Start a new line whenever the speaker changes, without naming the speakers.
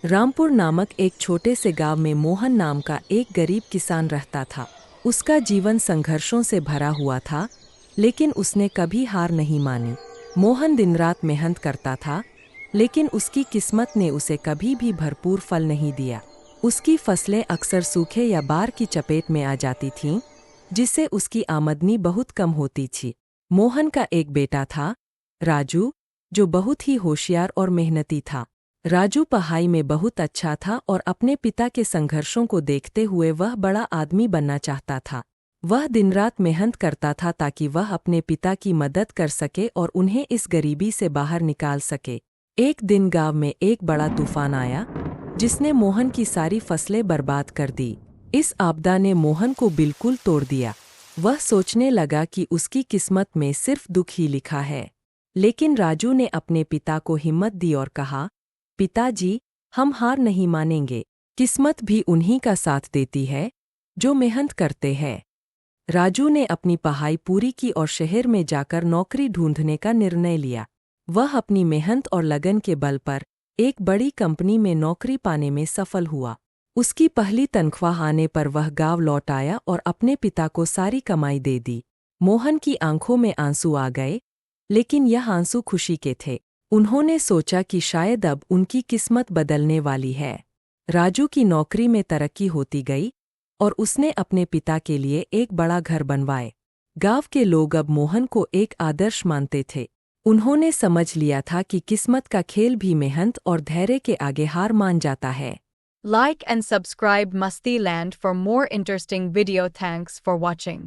रामपुर नामक एक छोटे से गांव में मोहन नाम का एक गरीब किसान रहता था। उसका जीवन संघर्षों से भरा हुआ था, लेकिन उसने कभी हार नहीं मानी। मोहन दिन रात मेहनत करता था, लेकिन उसकी किस्मत ने उसे कभी भी भरपूर फल नहीं दिया। उसकी फसलें अक्सर सूखे या बाढ़ की चपेट में आ जाती थीं, जिससे उसकी आमदनी बहुत कम होती थी। मोहन का एक बेटा था, राजू, जो बहुत ही होशियार और मेहनती था। राजू पढ़ाई में बहुत अच्छा था और अपने पिता के संघर्षों को देखते हुए वह बड़ा आदमी बनना चाहता था। वह दिन रात मेहनत करता था ताकि वह अपने पिता की मदद कर सके और उन्हें इस गरीबी से बाहर निकाल सके। एक दिन गांव में एक बड़ा तूफान आया, जिसने मोहन की सारी फसलें बर्बाद कर दी। इस आपदा ने मोहन को बिल्कुल तोड़ दिया। वह सोचने लगा कि उसकी किस्मत में सिर्फ दुख ही लिखा है। लेकिन राजू ने अपने पिता को हिम्मत दी और कहा, पिताजी, हम हार नहीं मानेंगे। किस्मत भी उन्हीं का साथ देती है जो मेहनत करते हैं। राजू ने अपनी पढ़ाई पूरी की और शहर में जाकर नौकरी ढूंढने का निर्णय लिया। वह अपनी मेहनत और लगन के बल पर एक बड़ी कंपनी में नौकरी पाने में सफल हुआ। उसकी पहली तनख्वाह आने पर वह गांव लौट आया और अपने पिता को सारी कमाई दे दी। मोहन की आंखों में आंसू आ गए, लेकिन यह आंसू खुशी के थे। उन्होंने सोचा कि शायद अब उनकी किस्मत बदलने वाली है। राजू की नौकरी में तरक्की होती गई और उसने अपने पिता के लिए एक बड़ा घर बनवाए। गांव के लोग अब मोहन को एक आदर्श मानते थे। उन्होंने समझ लिया था कि किस्मत का खेल भी मेहनत और धैर्य के आगे हार मान जाता है।
Like and subscribe Musti Land for more interesting video. Thanks for watching.